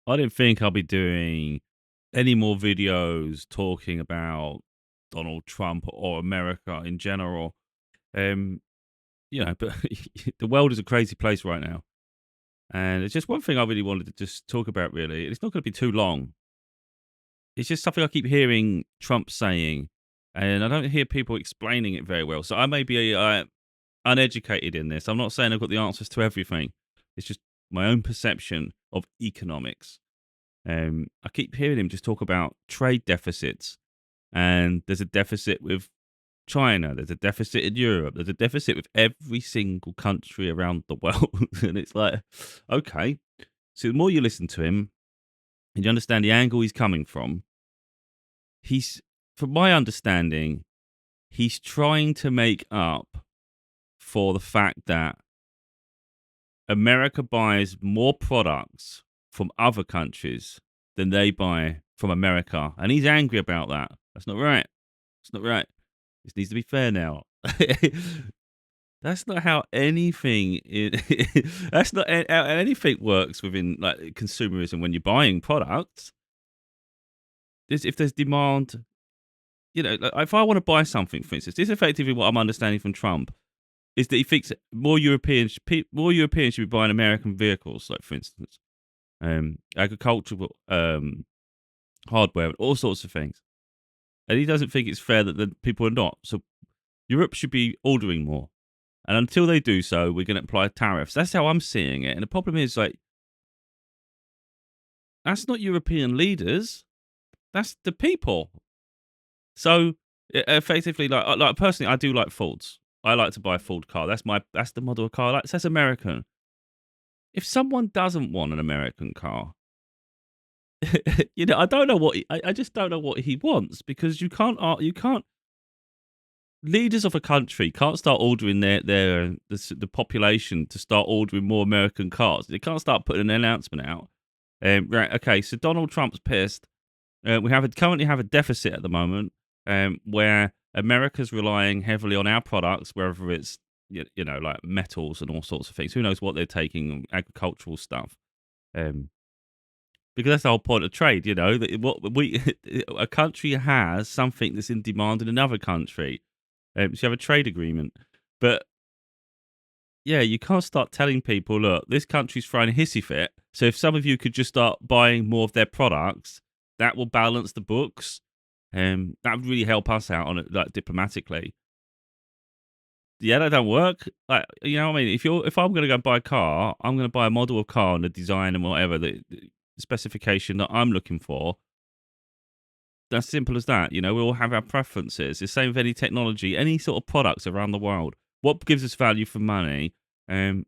I didn't think I'll be doing any more videos talking about Donald Trump or America in general. Um, but the world is a crazy place right now. And it's just one thing I really wanted to just talk about, really. It's not going to be too long. It's just something I keep hearing Trump saying, and I don't hear people explaining it very well. So I may be uneducated in this. I'm not saying I've got the answers to everything. It's just my own perception of economics. I keep hearing him just talk about trade deficits, and there's a deficit with China, there's a deficit in Europe, there's a deficit with every single country around the world. And it's like, okay. So the more you listen to him and you understand the angle he's coming from, he's, from my understanding, he's trying to make up for the fact that America buys more products from other countries than they buy from America. And he's angry about that. That's not right. It's not right. This needs to be fair now. That's not how anything that's not how anything works within like consumerism when you're buying products. If there's demand, like, if I want to buy something, for instance, this is effectively what I'm understanding from Trump is that he thinks more Europeans should be buying American vehicles, like for instance, agricultural hardware and all sorts of things. And he doesn't think it's fair that the people are not. So Europe should be ordering more. And until they do so, we're going to apply tariffs. That's how I'm seeing it. And the problem is, like, that's not European leaders. That's the people. So effectively, like personally, I do like Fords. I like to buy a Ford car. That's the model of car I like. That's American. If someone doesn't want an American car, I don't know I just don't know what he wants, because you can't leaders of a country can't start ordering the population to start ordering more American cars. They can't start putting an announcement out. Right, okay. So Donald Trump's pissed. We currently have a deficit at the moment, where America's relying heavily on our products, whether it's like metals and all sorts of things. Who knows what they're taking, agricultural stuff. Um, because that's the whole point of trade. That what we a country has something that's in demand in another country. So you have a trade agreement. But yeah, you can't start telling people, look, this country's throwing a hissy fit. So if some of you could just start buying more of their products, that will balance the books. That would really help us out on it, like diplomatically. Yeah, that don't work. Like, what I mean? If I'm gonna go buy a car, I'm gonna buy a model of car and the design and whatever the specification that I'm looking for. That's simple as that. We all have our preferences. The same with any technology, any sort of products around the world. What gives us value for money? Um,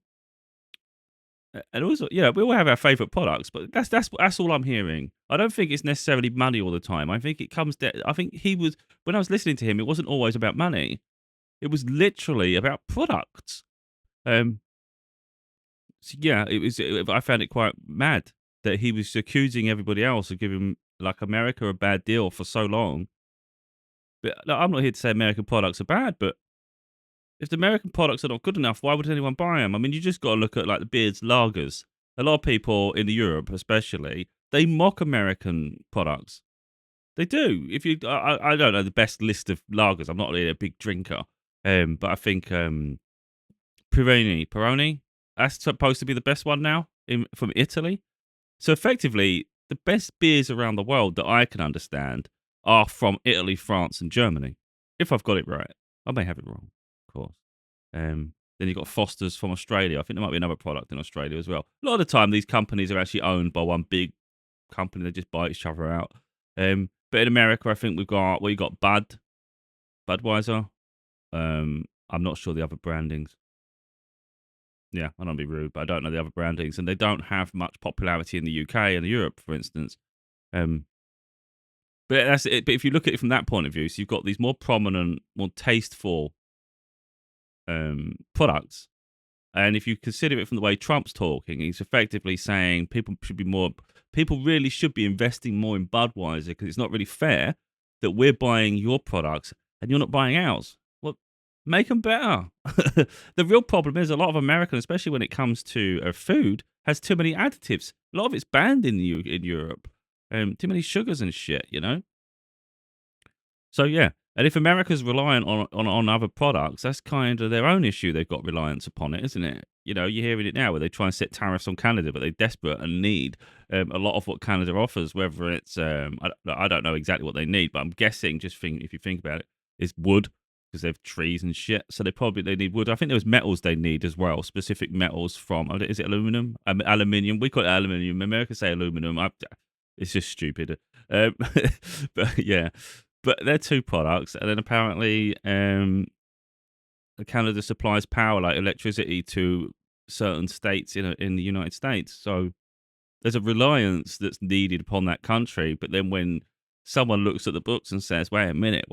and also, we all have our favorite products, but that's all I'm hearing. I don't think it's necessarily money all the time. I think it comes down. I think he was when I was listening to him, it wasn't always about money. It was literally about products. Um, so yeah, I found it quite mad that he was accusing everybody else of giving like America a bad deal for so long. But like, I'm not here to say American products are bad, but if the American products are not good enough, why would anyone buy them? I mean, you just got to look at like the beers, lagers. A lot of people in Europe, especially, they mock American products. They do. If you, I don't know the best list of lagers. I'm not really a big drinker, but I think Peroni, that's supposed to be the best one now from Italy. So effectively, the best beers around the world that I can understand are from Italy, France, and Germany. If I've got it right, I may have it wrong, of course. Then you've got Foster's from Australia. I think there might be another product in Australia as well. A lot of the time, these companies are actually owned by one big company. They just buy each other out. But in America, I think we've got Budweiser. I'm not sure the other brandings. Yeah, I don't want to be rude, but I don't know the other brandings, and they don't have much popularity in the UK and Europe, for instance. Um, but that's it. But if you look at it from that point of view, so you've got these more prominent, more tasteful products. And if you consider it from the way Trump's talking, he's effectively saying people really should be investing more in Budweiser, because it's not really fair that we're buying your products and you're not buying ours. What? Make them better. The real problem is a lot of American, especially when it comes to food, has too many additives. A lot of it's banned in Europe. Too many sugars and shit, you know? So yeah, and if America's reliant on other products, that's kind of their own issue. They've got reliance upon it, isn't it? You know, you're hearing it now where they try and set tariffs on Canada, but they desperate and need a lot of what Canada offers. Whether it's I don't know exactly what they need, but I'm guessing if you think about it, is wood because they have trees and shit. So they need wood. I think there was metals they need as well, specific metals from is it aluminum? Aluminium. We call it aluminium. America say aluminum. It's just stupid. Um, but yeah. But they're two products, and then apparently Canada supplies power, like electricity, to certain states in the United States. So there's a reliance that's needed upon that country. But then when someone looks at the books and says, wait a minute,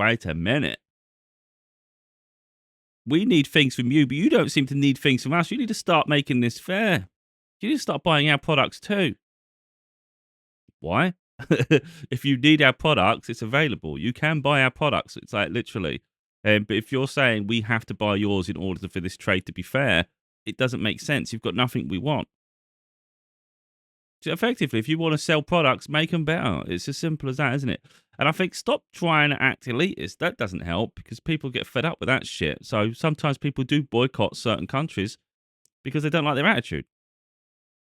we need things from you, but you don't seem to need things from us. You need to start making this fair. You need to start buying our products too. Why? If you need our products, it's available. You can buy our products. It's like literally. But if you're saying we have to buy yours in order for this trade to be fair, it doesn't make sense. You've got nothing we want. So effectively, if you want to sell products, make them better. It's as simple as that, isn't it? And I think stop trying to act elitist. That doesn't help because people get fed up with that shit. So sometimes people do boycott certain countries because they don't like their attitude.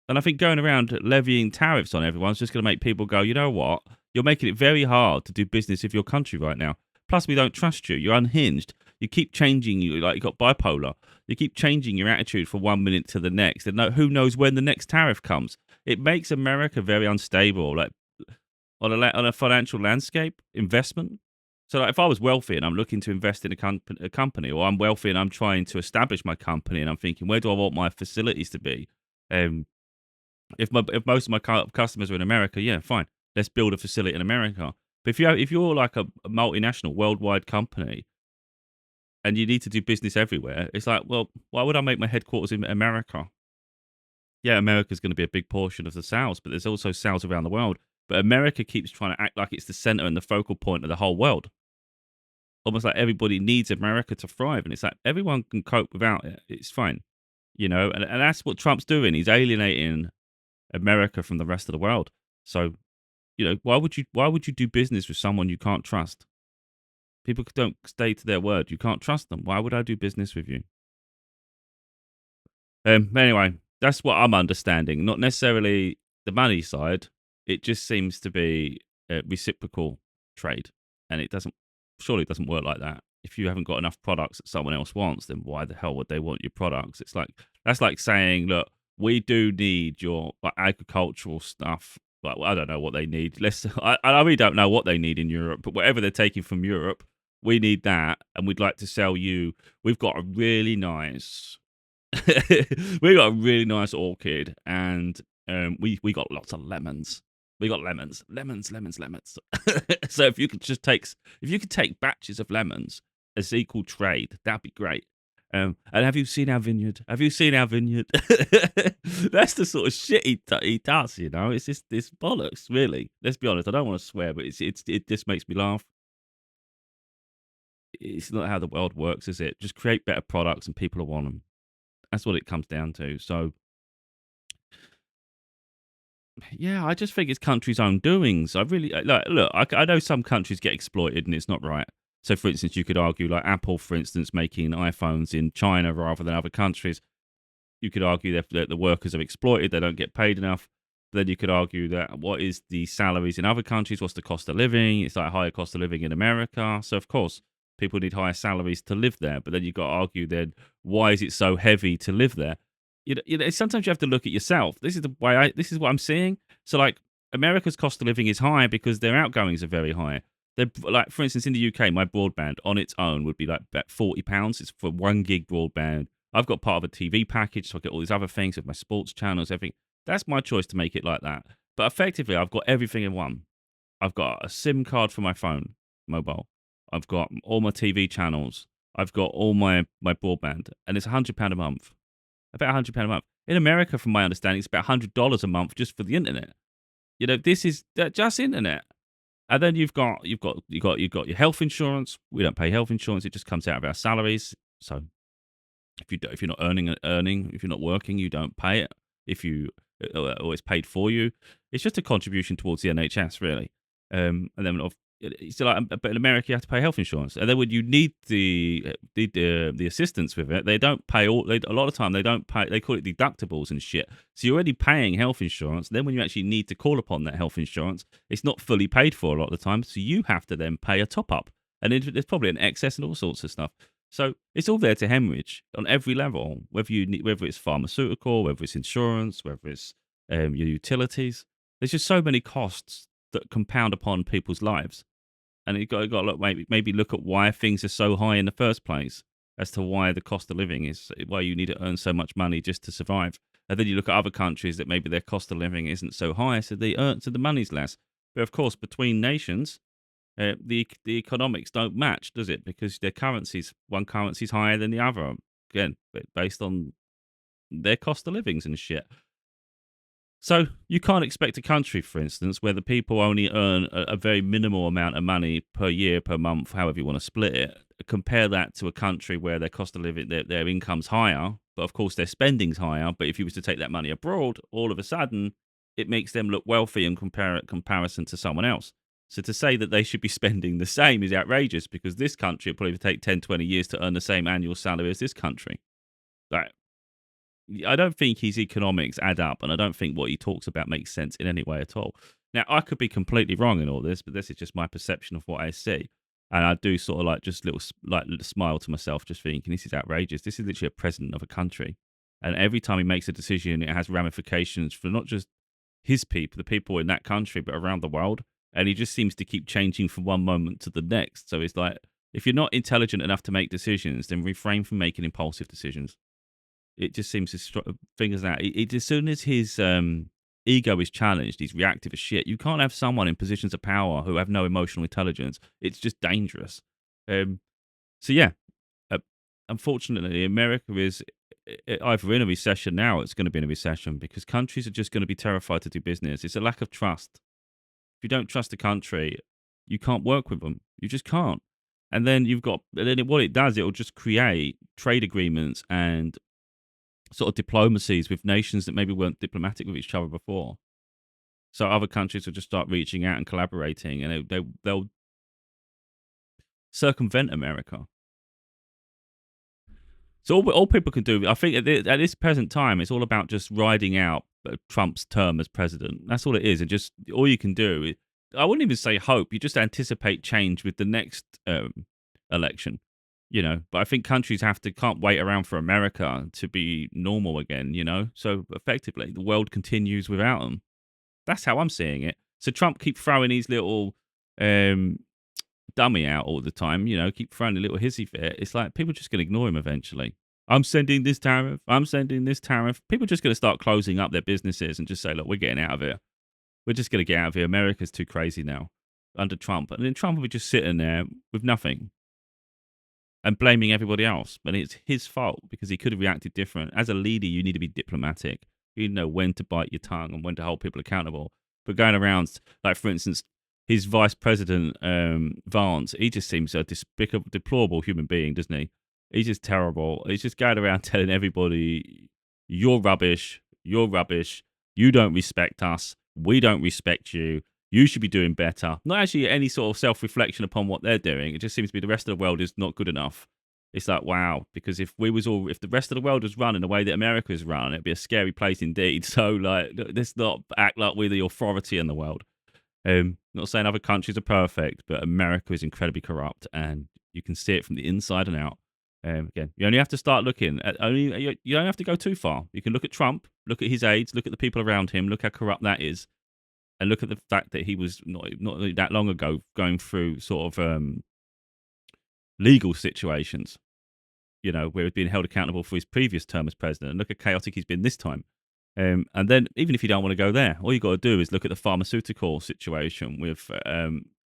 And I think going around levying tariffs on everyone's just going to make people go, you know what? You're making it very hard to do business with your country right now. Plus, we don't trust you. You're unhinged. You keep changing. You got bipolar. You keep changing your attitude from 1 minute to the next. And who knows when the next tariff comes? It makes America very unstable, like on a financial landscape investment. So, like, if I was wealthy and I'm looking to invest in a company, or I'm wealthy and I'm trying to establish my company, and I'm thinking, where do I want my facilities to be? If most of my customers are in America, yeah, fine. Let's build a facility in America. But if you're like a multinational, worldwide company, and you need to do business everywhere, it's like, well, why would I make my headquarters in America? Yeah, America's going to be a big portion of the sales, but there's also sales around the world. But America keeps trying to act like it's the center and the focal point of the whole world. Almost like everybody needs America to thrive, and it's like everyone can cope without it. It's fine, you know. And that's what Trump's doing. He's alienating America from the rest of the world. So, you know, why would you do business with someone you can't trust? People don't stay to their word. You can't trust them. Why would I do business with you? Anyway, that's what I'm understanding. Not necessarily the money side. It just seems to be a reciprocal trade, and it doesn't work like that. If you haven't got enough products that someone else wants, then why the hell would they want your products? It's like that's like saying, look, we do need your agricultural stuff. Like, well, I don't know what they need. I really don't know what they need in Europe, but whatever they're taking from Europe, we need that, and we'd like to sell you. We've got a really nice, we got a really nice orchid, and we got lots of lemons. We got lemons. So if you could take batches of lemons as equal trade, that'd be great. And have you seen our vineyard? Have you seen our vineyard? That's the sort of shit he does, you know. It's just this bollocks, really. Let's be honest. I don't want to swear, but it just makes me laugh. It's not how the world works, is it? Just create better products and people will want them. That's what it comes down to. So yeah, I just think it's countries' own doings. I really look. I know some countries get exploited, and it's not right. So, for instance, you could argue like Apple, for instance, making iPhones in China rather than other countries. You could argue that the workers are exploited; they don't get paid enough. Then you could argue that what is the salaries in other countries? What's the cost of living? It's like higher cost of living in America. So, of course, people need higher salaries to live there. But then you've got to argue then why is it so heavy to live there? Sometimes you have to look at yourself. This is what I'm seeing. So, like, America's cost of living is high because their outgoings are very high. They're like, for instance, in the UK, my broadband on its own would be like about £40. It's for 1 gig broadband. I've got part of a TV package, so I get all these other things with my sports channels, everything. That's my choice to make it like that. But effectively, I've got everything in one. I've got a SIM card for my phone, mobile. I've got all my TV channels. I've got all my broadband, and it's £100 a month. About £100 a month. In America, from my understanding, it's about $100 a month just for the internet. You know, this is just internet. And then you've got your health insurance. We don't pay health insurance; it just comes out of our salaries. So if you're not earning, if you're not working, you don't pay it. If you or it's paid for you, it's just a contribution towards the NHS, really. And then it's like, but in America, you have to pay health insurance, and then when you need the assistance with it, they don't pay all. A lot of time they don't pay. They call it deductibles and shit. So you're already paying health insurance. Then when you actually need to call upon that health insurance, it's not fully paid for a lot of the time. So you have to then pay a top up, and there's probably an excess and all sorts of stuff. So it's all there to hemorrhage on every level, whether it's pharmaceutical, whether it's insurance, whether it's your utilities. There's just so many costs that compound upon people's lives, and you got to look, maybe look at why things are so high in the first place, as to why the cost of living is why you need to earn so much money just to survive. And then you look at other countries that maybe their cost of living isn't so high, so the money's less. But of course, between nations, the economics don't match, does it? Because one currency's higher than the other. Again, based on their cost of livings and shit. So you can't expect a country, for instance, where the people only earn a very minimal amount of money per year, per month, however you want to split it. Compare that to a country where their cost of living, their income's higher, but of course their spending's higher. But if you was to take that money abroad, all of a sudden it makes them look wealthy in comparison to someone else. So to say that they should be spending the same is outrageous, because this country will probably take 10, 20 years to earn the same annual salary as this country. Like, I don't think his economics add up, and I don't think what he talks about makes sense in any way at all. Now, I could be completely wrong in all this, but this is just my perception of what I see. And I do sort of like just little smile to myself, just thinking, this is outrageous. This is literally a president of a country. And every time he makes a decision, it has ramifications for not just his people, the people in that country, but around the world. And he just seems to keep changing from one moment to the next. So it's like, if you're not intelligent enough to make decisions, then refrain from making impulsive decisions. It just seems to figures out. As soon as his ego is challenged, he's reactive as shit. You can't have someone in positions of power who have no emotional intelligence. It's just dangerous. So yeah, uh, unfortunately, America is either in a recession now, or it's going to be in a recession, because countries are just going to be terrified to do business. It's a lack of trust. If you don't trust a country, you can't work with them. You just can't. And then what it does, it'll just create trade agreements and sort of diplomacies with nations that maybe weren't diplomatic with each other before. So other countries will just start reaching out and collaborating, and they'll circumvent America. So all people can do, I think, at this present time, it's all about just riding out Trump's term as president. That's all it is, and just all you can do. I wouldn't even say hope. You just anticipate change with the next election. But I think countries can't wait around for America to be normal again. So effectively the world continues without them. That's how I'm seeing it. So Trump keep throwing these little dummy out all the time, keep throwing a little hissy fit. It's like people are just going to ignore him eventually. I'm sending this tariff. I'm sending this tariff. People are just going to start closing up their businesses and just say, look, we're getting out of here. We're just going to get out of here. America's too crazy now under Trump. And then Trump will be just sitting there with nothing and blaming everybody else. But it's his fault, because he could have reacted different. As a leader, you need to be diplomatic. You know when to bite your tongue and when to hold people accountable. But going around, like, for instance, his vice president, Vance, he just seems a despicable, deplorable human being, doesn't he? He's just terrible. He's just going around telling everybody, you're rubbish, you don't respect us, we don't respect you, you should be doing better. Not actually any sort of self-reflection upon what they're doing. It just seems to be the rest of the world is not good enough. It's like, wow, because if the rest of the world was run in the way that America is run, it'd be a scary place indeed. So, like, let's not act like we're the authority in the world. Not saying other countries are perfect, but America is incredibly corrupt, and you can see it from the inside and out. Again, you only have to start looking at you don't have to go too far. You can look at Trump, look at his aides, look at the people around him, look how corrupt that is, and look at the fact that he was not that long ago going through sort of legal situations, where he's being held accountable for his previous term as president. And look how chaotic he's been this time. And then, even if you don't want to go there, all you got to do is look at the pharmaceutical situation with,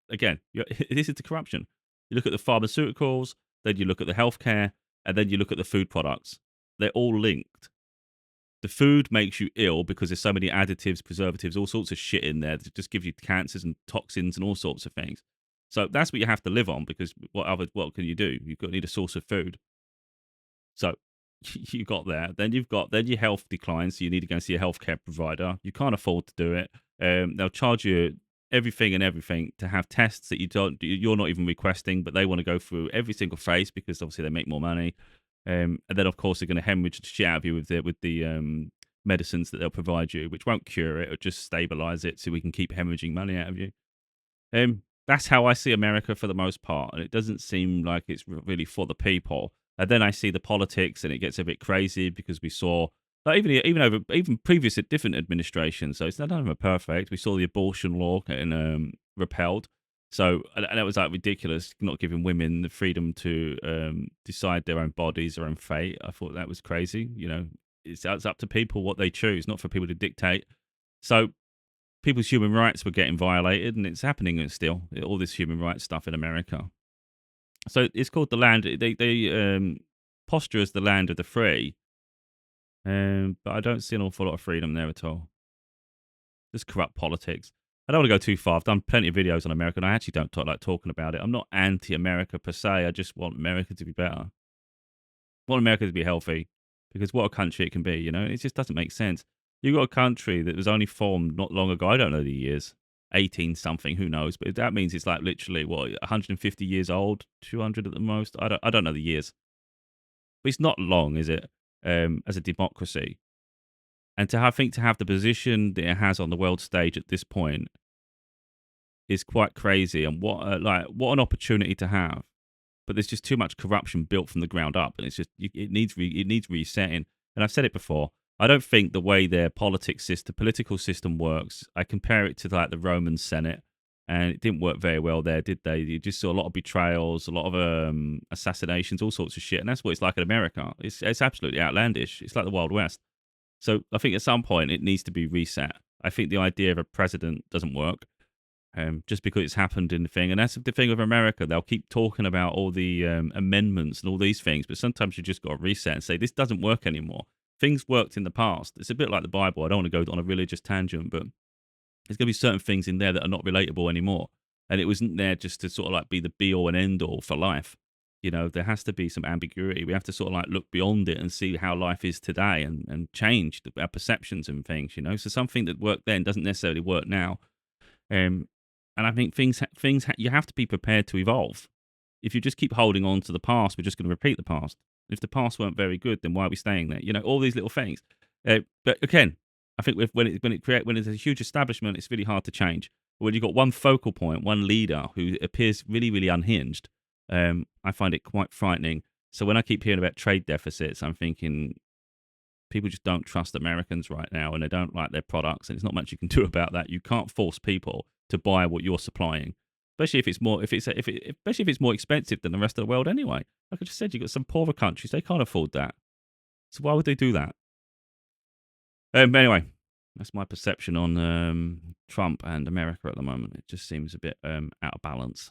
again, this is the corruption. You look at the pharmaceuticals, then you look at the healthcare, and then you look at the food products. They're all linked. The food makes you ill because there's so many additives, preservatives, all sorts of shit in there that just gives you cancers and toxins and all sorts of things. So that's what you have to live on, because what can you do? Need a source of food. So you got that. Then your health declines, so you need to go and see a healthcare provider. You can't afford to do it. They'll charge you everything to have tests that you're not even requesting, but they want to go through every single phase because obviously they make more money. And then of course they're going to hemorrhage the shit out of you with the medicines that they'll provide you, which won't cure it or just stabilize it, so we can keep hemorrhaging money out of you. That's how I see America for the most part, and it doesn't seem like it's really for the people. And then I see the politics, and it gets a bit crazy because we saw, like, even previous at different administrations. So it's none of them are perfect. We saw the abortion law getting repealed. So and that was like ridiculous, not giving women the freedom to decide their own bodies, their own fate. I thought that was crazy. It's up to people what they choose, not for people to dictate. So people's human rights were getting violated, and it's happening still. All this human rights stuff in America. So it's called the land. They posture as the land of the free, but I don't see an awful lot of freedom there at all. Just corrupt politics. I don't want to go too far. I've done plenty of videos on America, and I actually don't like talking about it. I'm not anti-America per se. I just want America to be better. I want America to be healthy, because what a country it can be. It just doesn't make sense. You've got a country that was only formed not long ago. I don't know the years, 18 something, who knows? But that means it's like literally 150 years old, 200 at the most. I don't know the years, but it's not long, is it? As a democracy, and I think to have the position that it has on the world stage at this point is quite crazy. And what an opportunity to have. But there's just too much corruption built from the ground up, and it's just it needs resetting. And I've said it before. I don't think the way their political system works. I compare it to like the Roman Senate, and it didn't work very well there, did they? You just saw a lot of betrayals, a lot of assassinations, all sorts of shit, and that's what it's like in America. It's absolutely outlandish. It's like the Wild West. So I think at some point it needs to be reset. I think the idea of a president doesn't work. Just because it's happened in the thing. And that's the thing with America. They'll keep talking about all the amendments and all these things, but sometimes you just got to reset and say, this doesn't work anymore. Things worked in the past. It's a bit like the Bible. I don't want to go on a religious tangent, but there's going to be certain things in there that are not relatable anymore. And it wasn't there just to sort of like be the be all and end all for life. There has to be some ambiguity. We have to sort of like look beyond it and see how life is today and change our perceptions and things, So something that worked then doesn't necessarily work now. And I think you have to be prepared to evolve. If you just keep holding on to the past, we're just going to repeat the past. If the past weren't very good, then why are we staying there? All these little things. But again, I think when there's a huge establishment, it's really hard to change. But when you've got one focal point, one leader who appears really, really unhinged, I find it quite frightening. So when I keep hearing about trade deficits, I'm thinking people just don't trust Americans right now, and they don't like their products, and there's not much you can do about that. You can't force people to buy what you're supplying, especially if it's more expensive than the rest of the world anyway. Like I just said, you've got some poorer countries, they can't afford that. So why would they do that? But anyway, that's my perception on Trump and America at the moment. It just seems a bit out of balance.